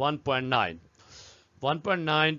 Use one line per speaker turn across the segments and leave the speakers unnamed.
1.9 1.9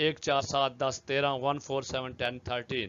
1 4 7 10 13 1 4 7 10 13,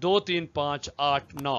2 3 5 8 9।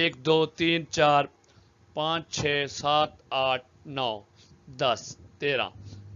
1 2 3 4 5 6 7 8 9 10 13।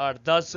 8 10,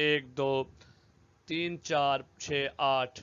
1 2 3 4 6 8।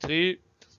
3।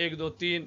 1 2 3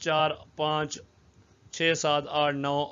4 5 6 7 8 9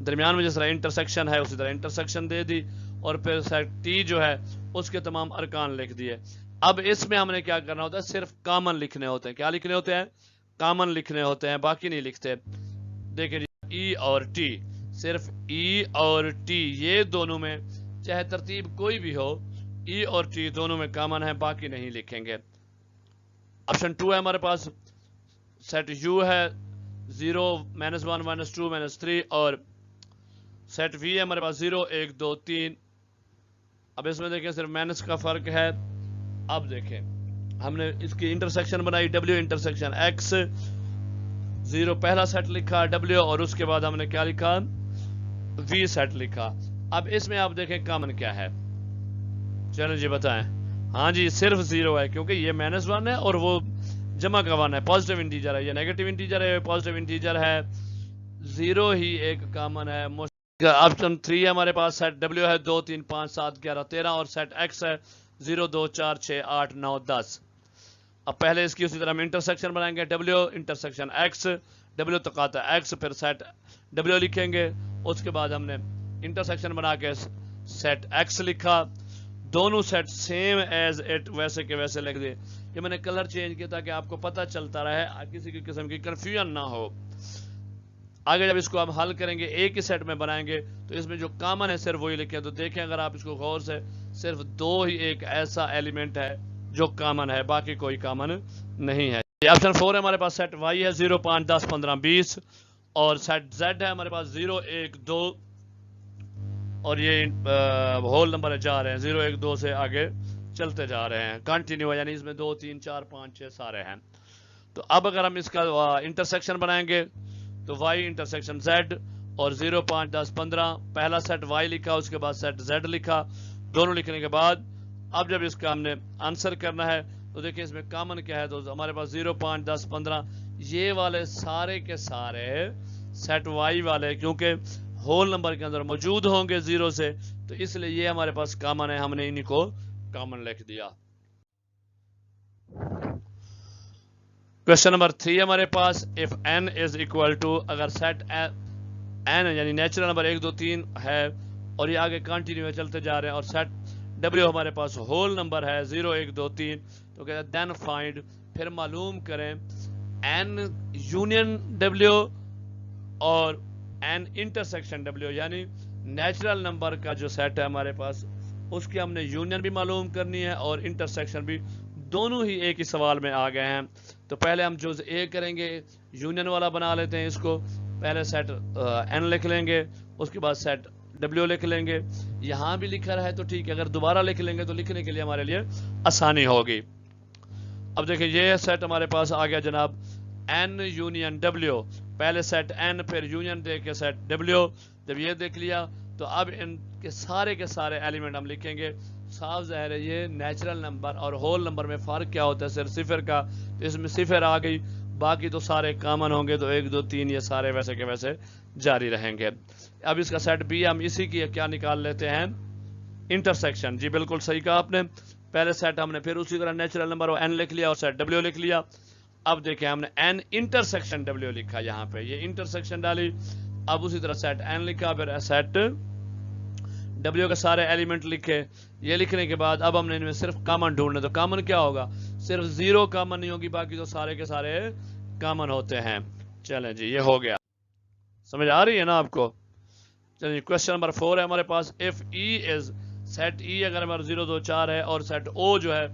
درمیان میں جس طرح انٹرسیکشن ہے اسی طرح انٹرسیکشن دے دی، اور پھر سیٹ ٹی جو ہے اس کے تمام ارکان لکھ دیے۔ اب اس میں ہم نے کیا کرنا ہوتا ہے، صرف کامن لکھنے ہوتے ہیں۔ کیا لکھنے ہوتے ہیں؟ کامن لکھنے ہوتے ہیں، باقی نہیں لکھتے۔ دیکھیں جی، ای اور ٹی، صرف ای اور ٹی یہ دونوں میں چاہے ترتیب کوئی بھی ہو، ای اور ٹی دونوں میں کامن ہے، باقی نہیں لکھیں گے۔ آپشن 2 ہے ہمارے پاس، سیٹ یو ہے 0 -1 -2 -3 اور سیٹ وی ہے ہمارے پاس 0 1 2 3۔ اب اس میں دیکھیں صرف مائنس کا فرق ہے۔ اب دیکھیں ہم نے اس کی انٹرسیکشن بنائی، ڈبلیو انٹرسیکشن ایکس، 0 پہلا سیٹ لکھا ڈبلیو، اور اس کے بعد ہم نے کیا لکھا، وی سیٹ لکھا۔ اب اس میں آپ دیکھیں کامن کیا ہے، چلیں جی بتائیں۔ ہاں جی صرف 0 ہے، کیونکہ یہ -1 ہے اور وہ جمع کا 1 ہے، پازیٹیو انٹیجر ہے، یہ نیگیٹو انٹیجر ہے، پازیٹیو انٹیجر ہے، 0 ہی ایک کامن ہے۔ آپشن 3 ہے ہمارے پاس، سیٹ ڈبلیو ہے 2 3 5 7 11 13 اور سیٹ ایکس ہے 0 2 4 6 8 9 10۔ اب پہلے اس کی اسی طرح ہم انٹرسیکشن بنائیں گے، ڈبلیو انٹرسیکشن ایکس، ڈبلیو تو کہتا ہے ایکس، پھر سیٹ ڈبلیو لکھیں گے، اس کے بعد ہم نے انٹرسیکشن بنا کے سیٹ ایکس لکھا، دونوں سیٹ سیم ایز اٹ ویسے کے ویسے لکھ دے۔ یہ میں نے کلر چینج کیا تاکہ آپ کو پتہ چلتا رہے، کسی کی قسم کی کنفیوژن نہ ہو۔ آگے جب اس کو ہم حل کریں گے، ایک ہی سیٹ میں بنائیں گے، تو اس میں جو کامن ہے صرف وہی لکھیں۔ تو دیکھیں اگر آپ اس کو غور سے، صرف 2 ہی ایک ایسا ایلیمنٹ ہے جو کامن ہے، باقی کوئی کامن نہیں ہے۔ آپشن 4 ہے ہمارے پاس، سیٹ وائی ہے 0 5 10 15 20 اور سیٹ زیڈ ہے ہمارے پاس 0 1 2 اور یہ ہول نمبر جا رہے ہیں 0 1 2 سے آگے چلتے جا رہے ہیں، کنٹینیو، یعنی اس میں 2 3 4 5 6 سارے ہیں۔ تو اب اگر ہم اس کا انٹرسیکشن بنائیں گے تو y انٹرسیکشن z اور 0 5 10 15 پہلا سیٹ y لکھا، اس کے بعد سیٹ z لکھا، دونوں لکھنے کے بعد اب جب اس کا ہم نے آنسر کرنا ہے تو دیکھیں اس میں کامن کیا ہے، تو ہمارے پاس 0 5 10 15 یہ والے سارے کے سارے سیٹ y والے کیونکہ ہول نمبر کے اندر موجود ہوں گے 0 سے، تو اس لیے یہ ہمارے پاس کامن ہے، ہم نے انہی کو کامن لکھ دیا۔ کوشچن نمبر 3 ہمارے پاس، if n is equal to، اگر سیٹ n یعنی نیچرل نمبر 1 2 3 ہے اور یہ آگے کنٹینیو چلتے جا رہے ہیں اور سیٹ w ہمارے پاس ہول نمبر ہے 0 1 2 3، تو کہتے ہیں then find، پھر معلوم کریں n یونین w اور n انٹرسیکشن w، یعنی نیچرل نمبر کا جو سیٹ ہے ہمارے پاس اس کی ہم نے یونین بھی معلوم کرنی ہے اور انٹرسیکشن بھی، دونوں ہی ایک ہی سوال میں آ گئے ہیں۔ تو پہلے ہم جز اے کریں گے، یونین والا بنا لیتے ہیں اس کو، پہلے سیٹ n لکھ لیں گے، اس کے بعد سیٹ w لکھ لیں گے، یہاں بھی لکھا رہا ہے تو ٹھیک ہے، اگر دوبارہ لکھ لیں گے تو لکھنے کے لیے ہمارے لیے آسانی ہوگی۔ اب دیکھیں یہ سیٹ ہمارے پاس آ گیا جناب n یونین w، پہلے سیٹ n پھر یونین دے کے سیٹ w، جب یہ دیکھ لیا تو اب ان کے سارے ایلیمنٹ ہم لکھیں گے۔ صاف ظاہر ہے یہ نیچرل نمبر اور ہول نمبر میں فرق کیا ہوتا ہے، صرف صفر کا، تو اس میں صفر آ گئی، باقی تو سارے کامن ہوں گے، تو 1 2 3 یہ سارے ویسے کے ویسے جاری رہیں گے۔ اب اس کا سیٹ بی ہم اسی کی کیا نکال لیتے ہیں، انٹرسیکشن۔ جی بالکل صحیح کہا آپ نے، پہلے سیٹ ہم نے پھر اسی طرح نیچرل نمبر اور n لکھ لیا اور سیٹ w لکھ لیا۔ اب دیکھیں ہم نے n انٹرسیکشن w لکھا، یہاں پہ یہ انٹرسیکشن ڈالی، اب اسی طرح سیٹ n لکھا، پھر سیٹ w کے سارے ایلیمنٹ لکھے، یہ لکھنے کے بعد اب ہم نے ان میں صرف کامن ڈھونڈنے، تو کامن کیا ہوگا، صرف 0 کامن نہیں ہوگی، باقی تو سارے کے سارے کامن ہوتے ہیں۔ چلیں جی یہ ہو گیا، سمجھ آ رہی ہے نا آپ کو؟ چلیں کوشچن نمبر 4 ہے ہمارے پاس، if e is، set e اگر ہمارا 0 2 4 ہے اور سیٹ o جو ہے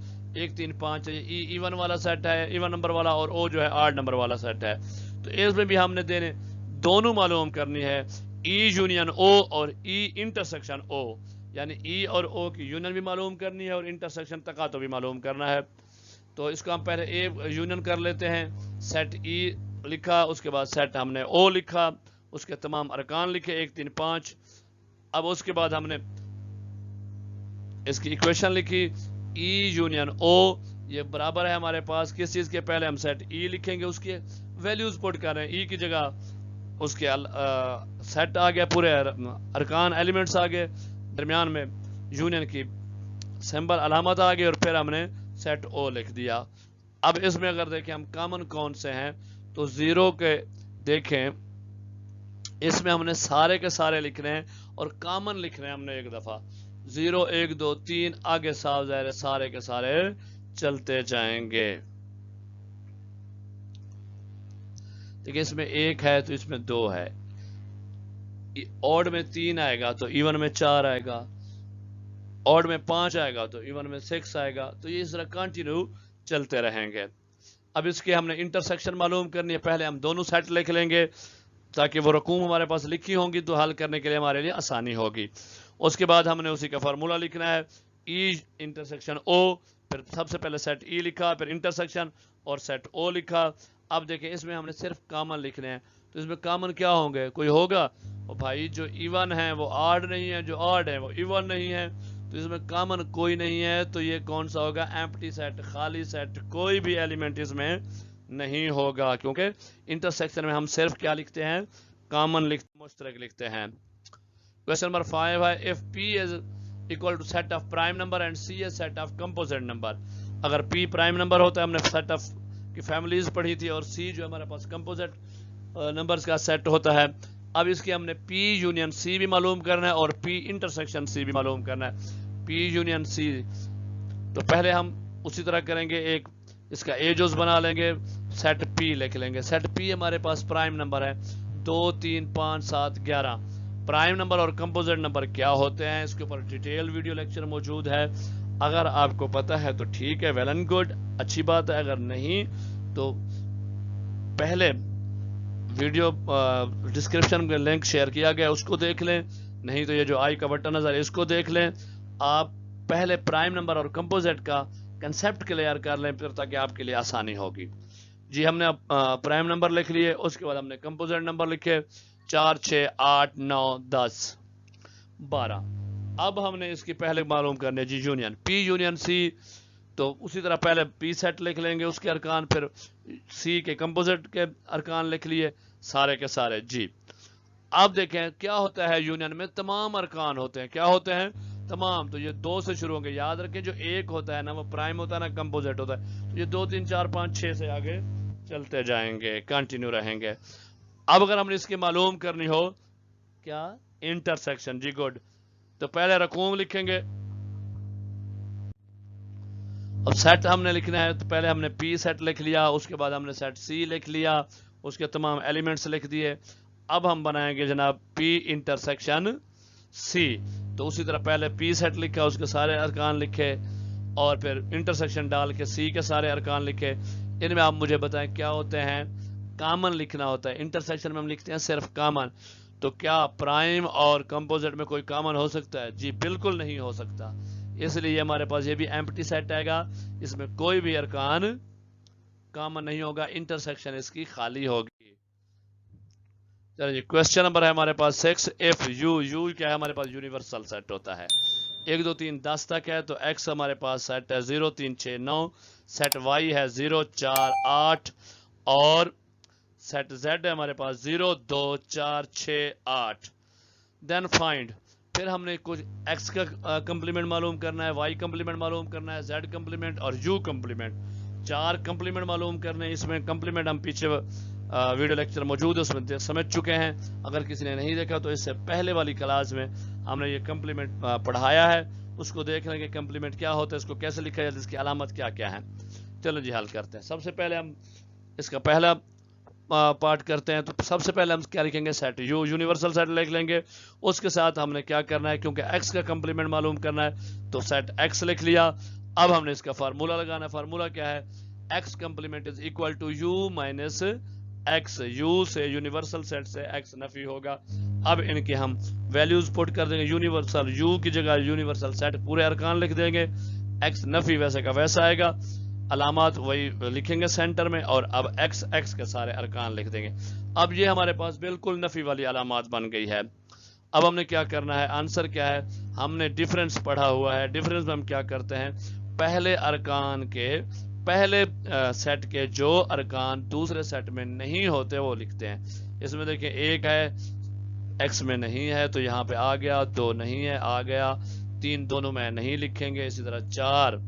1 3 5 ہے، e ایون والا سیٹ ہے، ایون نمبر والا، اور o جو ہے آڈ نمبر والا سیٹ ہے، تو اس میں بھی ہم نے دینے دونوں معلوم کرنی ہے، ای یونین او اور ای انٹرسیکشن او، یعنی ای اور او کی یونین بھی معلوم کرنی ہے اور انٹرسیکشن تقاطع بھی معلوم کرنا ہے۔ تو اس کو ہم پہلے اے یونین کر لیتے ہیں، سیٹ ای لکھا، اس کے بعد سیٹ ہم نے او لکھا، اس کے تمام ارکان لکھے 1 3 5، اب اس کے بعد ہم نے اس کی ایکویشن لکھی، ای یونین او یہ برابر ہے ہمارے پاس کس چیز کے، پہلے ہم سیٹ ای لکھیں گے، اس کے ویلیوز پٹ کر رہے ہیں، ای کی جگہ اس کے سیٹ آ گیا، پورے ارکان ایلیمنٹس آ گئے، درمیان میں یونین کی سمبل علامت آ گئی، اور پھر ہم نے سیٹ او لکھ دیا۔ اب اس میں اگر دیکھیں ہم کامن کون سے ہیں، تو 0 کے دیکھیں اس میں ہم نے سارے کے سارے لکھنے ہیں اور کامن لکھنے ہیں ہم نے ایک دفعہ 0 1 2 3 آگے صاف ظاہر ہے سارے کے سارے چلتے جائیں گے. دیکھیں اس میں 1 ہے تو اس میں 2 ہے, اوڈ میں 3 آئے گا تو ایون میں 4 آئے گا, اوڈ میں 5 آئے گا تو ایون میں 6 آئے گا. تو یہ اس طرح کنٹینیو چلتے رہیں گے. اب اس کی ہم نے انٹرسیکشن معلوم کرنی ہے. پہلے ہم دونوں سیٹ لکھ لیں گے تاکہ وہ رقوم ہمارے پاس لکھی ہوں گی تو حل کرنے کے لیے ہمارے لیے آسانی ہوگی. اس کے بعد ہم نے اسی کا فارمولا لکھنا ہے, ای انٹرسیکشن او, پھر سب سے پہلے سیٹ ای لکھا, پھر انٹرسیکشن اور سیٹ او لکھا. اب دیکھیں اس میں ہم نے صرف کامن لکھنے ہیں, تو اس میں کامن کیا ہوں گے, کوئی ہوگا اور بھائی جو ایون ہے وہ آڈ نہیں ہے, جو آڈ ہے وہ ایون نہیں ہے, تو اس میں کامن کوئی نہیں ہے. تو یہ کون سا ہوگا, ایمپٹی سیٹ, خالی سیٹ, کوئی بھی ایلیمنٹ اس میں نہیں ہوگا, کیونکہ انٹرسیکشن میں ہم صرف کیا لکھتے ہیں, کامن مشترک لکھتے ہیں. کویسچن نمبر 5 ہے, if P is equal to set of prime number and C is set of composite number. اگر P پرائم نمبر ہوتا ہے, ہم نے سیٹ آف کی فیملیز پڑھی تھی, اور C جو ہمارے پاس کمپوزٹ نمبرز کا سیٹ ہوتا ہے. اب اس کی ہم نے P یونین C بھی معلوم کرنا ہے اور P انٹرسیکشن C بھی معلوم کرنا ہے. P یونین C, تو پہلے ہم اسی طرح کریں گے, ایک اس کا ایجوز بنا لیں گے, سیٹ P لکھ لیں گے. سیٹ P ہمارے پاس پرائم نمبر ہے 2 3 5 7 11. پرائم نمبر اور کمپوزٹ نمبر کیا ہوتے ہیں, اس کے اوپر ڈیٹیل ویڈیو لیکچر موجود ہے. اگر آپ کو پتا ہے تو ٹھیک ہے, ویل اینڈ گڈ, اچھی بات ہے. اگر نہیں تو پہلے ویڈیو ڈسکرپشن میں لنک شیئر کیا گیا اس کو دیکھ لیں, نہیں تو یہ جو آئی کا بٹن نظر ہے اس کو دیکھ لیں. آپ پہلے پرائم نمبر اور کمپوزٹ کا کنسیپٹ کلیئر کر لیں, پھر تاکہ آپ کے لیے آسانی ہوگی. جی ہم نے پرائم نمبر لکھ لیے, اس کے بعد ہم نے کمپوزٹ نمبر لکھے 4 6 8 9 10 12. اب ہم نے اس کی پہلے معلوم کرنے جی یونین P یونین C, تو اسی طرح پہلے P سیٹ لکھ لیں گے اس کے ارکان, پھر C کے کمپوزٹ کے ارکان لکھ لیے سارے کے سارے. جی اب دیکھیں کیا ہوتا ہے, یونین میں تمام ارکان ہوتے ہیں, کیا ہوتے ہیں تمام. تو یہ 2 سے شروع ہوں گے, یاد رکھیں جو 1 ہوتا ہے نا وہ پرائم ہوتا ہے نا کمپوزٹ ہوتا ہے, تو یہ 2 3 4 5 6 سے آگے چلتے جائیں گے, کنٹینیو رہیں گے. اب اگر ہم نے اس کی معلوم کرنی ہو کیا, انٹرسیکشن, جی گڈ, تو پہلے رقوم لکھیں گے. اب سیٹ ہم نے لکھنا ہے, تو پہلے ہم نے P سیٹ لکھ لیا, اس کے بعد ہم نے سیٹ C لکھ لیا, اس کے تمام ایلیمنٹس لکھ دیے. اب ہم بنائیں گے جناب P انٹرسیکشن C, تو اسی طرح پہلے P سیٹ لکھا, اس کے سارے ارکان لکھے, اور پھر انٹرسیکشن ڈال کے C کے سارے ارکان لکھے. ان میں آپ مجھے بتائیں کیا ہوتے ہیں, کامن لکھنا ہوتا ہے. انٹرسیکشن میں ہم لکھتے ہیں صرف کامن, تو کیا پرائم اور کمپوزٹ میں کوئی کامن ہو سکتا ہے, جی بالکل نہیں ہو سکتا. اس لیے ہمارے پاس یہ بھی ایمپٹی سیٹ آئے گا, اس میں کوئی بھی ارکان کامن نہیں ہوگا, انٹرسیکشن اس کی خالی ہوگی. چلو جی کوسچن نمبر ہے ہمارے پاس 6, if U کیا ہے ہمارے پاس یونیورسل سیٹ ہوتا ہے, 1 2 3 10 تک ہے, تو X ہمارے پاس سیٹ ہے 0 3 6 9, سیٹ Y ہے 0 4 8, اور سیٹ Z ہے ہمارے پاس 0 2 4 6 8. دین فائنڈ, پھر ہم نے کچھ X کا کمپلیمنٹ معلوم کرنا ہے, Y کمپلیمنٹ معلوم کرنا ہے, Z کمپلیمنٹ اور U کمپلیمنٹ. 4 کمپلیمنٹ معلوم کرنے, اس میں کمپلیمنٹ ہم پیچھے ویڈیو لیکچر موجود ہے اس میں سمجھ چکے ہیں. اگر کسی نے نہیں دیکھا تو اس سے پہلے والی کلاس میں ہم نے یہ کمپلیمنٹ پڑھایا ہے, اس کو دیکھ لیں کہ کمپلیمنٹ کیا ہوتا ہے, اس کو کیسے لکھا جاتا ہے, اس کی علامت کیا کیا ہے. چلو جی حل کرتے ہیں. سب سے پہلے ہم اس کا پہلا پارٹ کرتے ہیں, تو سب سے پہلے ہم کیا لکھیں گے, سیٹ U یونیورسل سیٹ لکھ لیں گے. اس کے ساتھ ہم نے کیا کرنا ہے, کیونکہ X کا کمپلیمنٹ معلوم کرنا ہے تو سیٹ X لکھ لیا. اب ہم نے اس کا فارمولا لگانا ہے. فارمولا کیا ہے, X complement is equal to U minus X. U سے یونیورسل سیٹ سے X نفی ہوگا. اب ان کے ہم ویلیوز پٹ کر دیں گے. یونیورسل U کی جگہ یونیورسل سیٹ پورے ارکان لکھ دیں گے, X نفی ویسے کا ویسا آئے گا, علامات وہی لکھیں گے سینٹر میں, اور اب X کے سارے ارکان لکھ دیں گے. اب یہ ہمارے پاس بالکل نفی والی علامات بن گئی ہے. اب ہم نے کیا کرنا ہے, آنسر کیا ہے, ہم نے ڈیفرنس پڑھا ہوا ہے. ڈیفرنس میں ہم کیا کرتے ہیں, پہلے ارکان کے پہلے سیٹ کے جو ارکان دوسرے سیٹ میں نہیں ہوتے وہ لکھتے ہیں. اس میں دیکھیں 1 ہے X میں نہیں ہے تو یہاں پہ آ گیا, 2 نہیں ہے آ گیا, 3 دونوں میں نہیں لکھیں گے. اسی طرح 4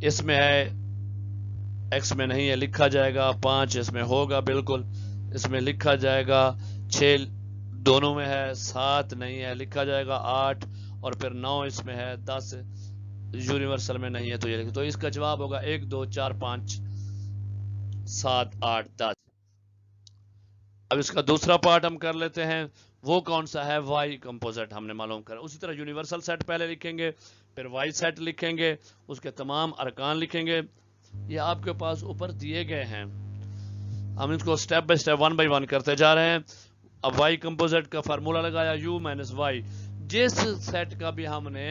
اس میں ہے X میں نہیں ہے لکھا جائے گا, 5 اس میں ہوگا بالکل, اس میں لکھا جائے گا 6 دونوں میں ہے، 7 نہیں ہے، لکھا جائے گا 8 اور پھر 9 اس میں ہے، 10 یونیورسل میں نہیں ہے تو یہ لکھیں۔ تو اس کا جواب ہوگا 1 2 4 5 7 8 10۔ اب اس کا دوسرا پارٹ ہم کر لیتے ہیں، وہ کون سا ہے؟ وائی کمپوزٹ ہم نے معلوم کرا۔ اسی طرح یونیورسل سیٹ پہلے لکھیں گے، پھر وائی سیٹ لکھیں گے، اس کے تمام ارکان لکھیں گے۔ یہ آپ کے پاس اوپر دیے گئے ہیں، ہم اس کو سٹیپ بائی سٹیپ 1 بائی 1 کرتے جا رہے ہیں۔ اب وائی کمپوزٹ کا فارمولا لگایا یو مائنس وائی، جس سیٹ کا بھی ہم نے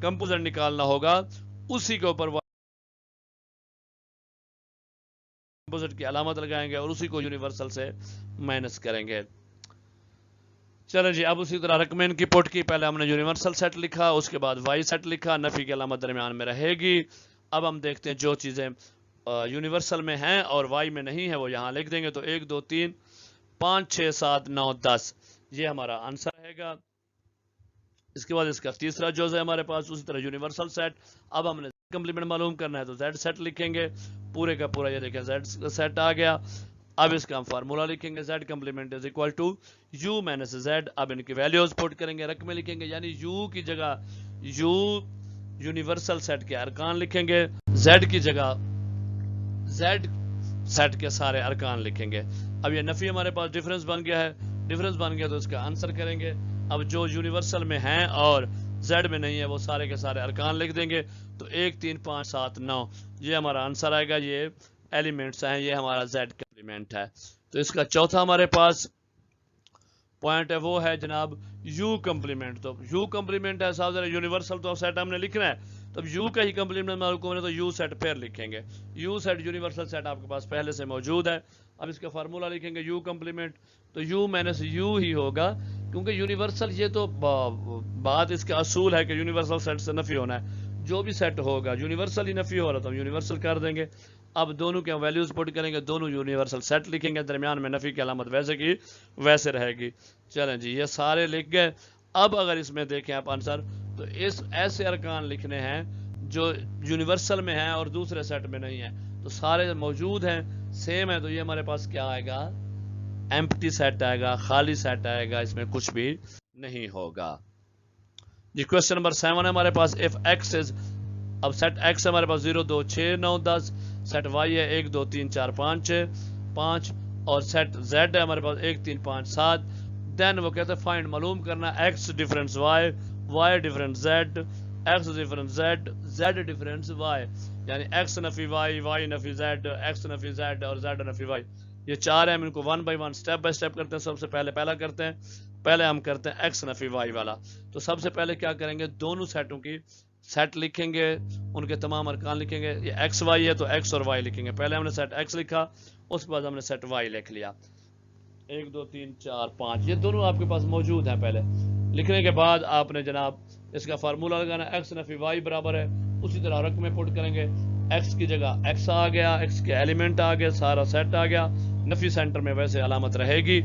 کمپوزٹ نکالنا ہوگا اسی کے اوپر کمپوزٹ کی علامت لگائیں گے اور اسی کو یونیورسل سے مائنس کریں گے۔ چلیں جی، اب اسی طرح رقمین کی پٹ کی، پہلے ہم نے یونیورسل سیٹ لکھا، اس کے بعد وائی سیٹ لکھا، نفی کی علامت درمیان میں رہے گی۔ اب ہم دیکھتے ہیں جو چیزیں یونیورسل میں ہیں اور وائی میں نہیں ہے وہ یہاں لکھ دیں گے۔ تو 1 2 3 5 6 7 9 10 یہ ہمارا آنسر رہے گا۔ اس کے بعد اس کا تیسرا جز ہے ہمارے پاس اسی طرح یونیورسل سیٹ۔ اب ہم نے کمپلیمنٹ معلوم کرنا ہے تو زیڈ سیٹ لکھیں گے، پورے کا پورا یہ دیکھیں زیڈ سیٹ آ گیا۔ اب اس کا ہم فارمولا لکھیں گے، Z complement is equal to U minus Z. اب ان کی ویلیوز پٹ کریں گے، رقمیں لکھیں گے، یعنی یو کی جگہ یو یونیورسل سیٹ کے ارکان لکھیں گے، زیڈ کی جگہ زیڈ سیٹ کے سارے ارکان لکھیں گے۔ اب یہ نفی ہمارے پاس ڈیفرنس بن گیا ہے، ڈیفرنس بن گیا تو اس کا آنسر کریں گے۔ اب جو یونیورسل میں ہیں اور زیڈ میں نہیں ہے وہ سارے کے سارے ارکان لکھ دیں گے۔ تو 1 3 5 7 9 یہ ہمارا آنسر آئے گا، یہ ایلیمنٹس ہیں، یہ ہمارا زیڈ کمپلیمنٹ ہے۔ تو اس کا چوتھا ہمارے پاس پوائنٹ ہے وہ ہے جناب یو کمپلیمنٹ۔ تو یو کمپلیمنٹ ہے صاحب، یونیورسل تو سیٹ ہم نے لکھنا ہے، تو یو کا ہی کمپلیمنٹ معلوم ہے تو یو سیٹ پھر لکھیں گے۔ یو سیٹ یونیورسل سیٹ آپ کے پاس پہلے سے موجود ہے۔ اب اس کا فارمولا لکھیں گے یو کمپلیمنٹ، تو یو مائنس یو ہی ہوگا، کیونکہ یونیورسل یہ تو بات اس کا اصول ہے کہ یونیورسل سیٹ سے نفی ہونا ہے، جو بھی سیٹ ہوگا یونیورسل ہی نفی ہو رہا تو ہم یونیورسل کر دیں گے۔ اب دونوں کے ویلیوز پٹ کریں گے، دونوں یونیورسل سیٹ لکھیں گے، درمیان میں نفی کی علامت ویسے کی ویسے رہے گی۔ چلیں جی، یہ سارے لکھ گئے۔ اب اگر اس میں دیکھیں آپ آنسر، تو اس ایسے ارکان لکھنے ہیں جو یونیورسل میں ہیں اور دوسرے سیٹ میں نہیں ہیں، تو سارے موجود ہیں، سیم ہے، تو یہ ہمارے پاس کیا آئے گا؟ ایمپٹی سیٹ آئے گا، خالی سیٹ آئے گا، اس میں کچھ بھی نہیں ہوگا۔ جی کوسچن نمبر 7 ہے ہمارے پاس، if x is، اب سیٹ x ہمارے پاس 0 2 6 9 10، سیٹ y ہے 1 2 3 4 5 6 5، اور سیٹ z ہے ہمارے پاس 1 3 5 7۔ دین وہ کہتے ہیں فائنڈ، معلوم کرنا x difference y، y difference z، x difference z، z difference y، یعنی x نفی y، y نفی z، x نفی z اور z نفی y۔ یہ چار ہیں، ہم ان کو 1 بائی 1 سٹیپ بائی سٹیپ کرتے ہیں۔ سب سے پہلا کرتے ہیں، پہلے ہم کرتے ہیں x نفی y والا۔ تو سب سے پہلے کیا کریں گے، دونوں سیٹوں کی سیٹ لکھیں گے، ان کے تمام ارکان لکھیں گے۔ یہ ایکس وائی ہے تو x اور y لکھیں گے، پہلے ہم نے سیٹ x لکھا، اس کے بعد ہم نے سیٹ y لکھ لیا۔ 1 2 3 4 5 یہ دونوں آپ کے پاس موجود ہیں۔ پہلے لکھنے کے بعد آپ نے جناب اس کا فارمولا لگانا، x نفی y برابر ہے، اسی طرح رقم میں پٹ کریں گے، x کی جگہ x آ گیا، x کے ایلیمنٹ آ گئے، سارا سیٹ آ گیا، نفی سینٹر میں ویسے علامت رہے گی،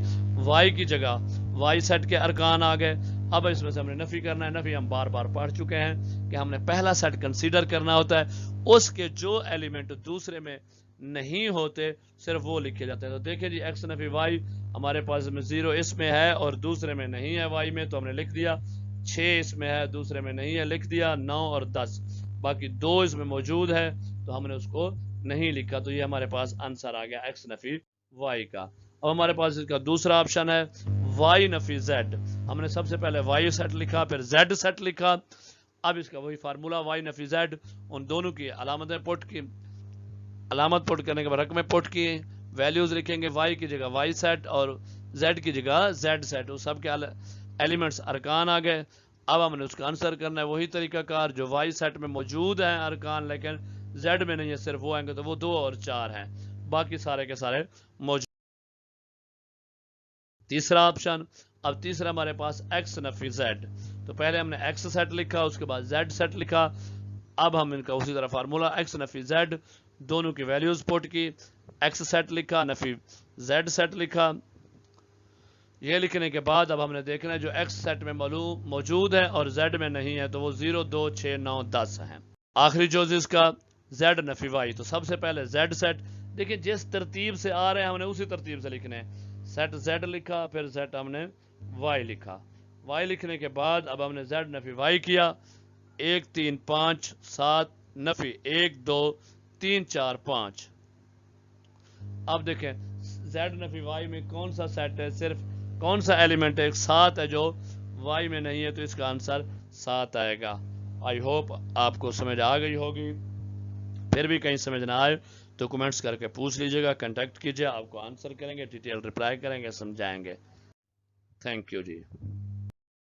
y کی جگہ y سیٹ کے ارکان آ گئے۔ اب اس میں سے ہم نے نفی کرنا ہے، نفی ہم بار بار پڑھ چکے ہیں کہ ہم نے پہلا سیٹ کنسیڈر کرنا ہوتا ہے، اس کے جو ایلیمنٹ دوسرے میں نہیں ہوتے صرف وہ لکھے جاتے ہیں۔ تو دیکھیں جی x نفی y ہمارے پاس 0 اس میں ہے اور دوسرے میں نہیں ہے y میں، تو ہم نے لکھ دیا۔ 6 اس میں ہے، دوسرے میں نہیں ہے، لکھ دیا۔ 9 اور 10 باقی 2 اس میں موجود ہے تو ہم نے اس کو نہیں لکھا، تو یہ ہمارے پاس آنسر آ گیا x نفی y کا۔ اب ہمارے پاس اس کا دوسرا آپشن ہے y نفی z۔ ہم نے سب سے پہلے y سیٹ لکھا، پھر z سیٹ لکھا۔ اب اس کا وہی فارمولا y نفی z، ان دونوں کی علامتیں پٹ کی، علامت پٹ کرنے کے بعد رقمیں پٹ کی، ویلیوز لکھیں گے، y کی جگہ y سیٹ اور z کی جگہ z سیٹ، وہ سب کے ایلیمنٹس ارکان آ گئے۔ اب ہم نے اس کا آنسر کرنا ہے وہی طریقہ کار جو y سیٹ میں موجود ہیں ارکان، لیکن z میں نہیں ہے، صرف وہ آئیں گے، تو وہ 2 اور 4 ہیں، باقی سارے کے سارے موجود۔ تیسرا آپشن، اب تیسرا ہمارے پاس x نفی z، تو پہلے ہم نے x سیٹ لکھا، اس کے بعد z سیٹ لکھا۔ اب ہم ان کا اسی طرح فارمولا x نفی z، دونوں کی ویلیوز پٹ کی، x سیٹ لکھا، نفی z سیٹ لکھا۔ یہ لکھنے کے بعد اب ہم نے دیکھنا ہے جو x سیٹ میں موجود ہے اور z میں نہیں ہے، تو وہ 0 2 6 9 10 ہیں۔ آخری جو اس کا z نفی y، تو سب سے پہلے z سیٹ، دیکھیں جس ترتیب سے آ رہے ہیں ہم نے اسی ترتیب سے لکھنے ہیں. سیٹ زیڈ لکھا، پھر سیٹ ہم نے وائی لکھا. وائی لکھنے کے بعد اب ہم نے زیڈ نفی وائی کیا. 1 3 5 7 نفی 1 2 3 4 5. اب دیکھیں زیڈ نفی وائی میں کون سا سیٹ ہے، صرف کون سا ایلیمنٹ ہے، 7 ہے جو وائی میں نہیں ہے، تو اس کا آنسر 7 آئے گا. آئی ہوپ آپ کو سمجھ آ گئی ہوگی. پھر بھی کہیں سمجھ نہ آئے تو کمنٹس کر کے پوچھ لیجئے گا، کنٹیکٹ کیجئے، آپ کو آنسر کریں گے، ڈیٹیل رپلائی کریں گے، سمجھائیں گے. Thank you G.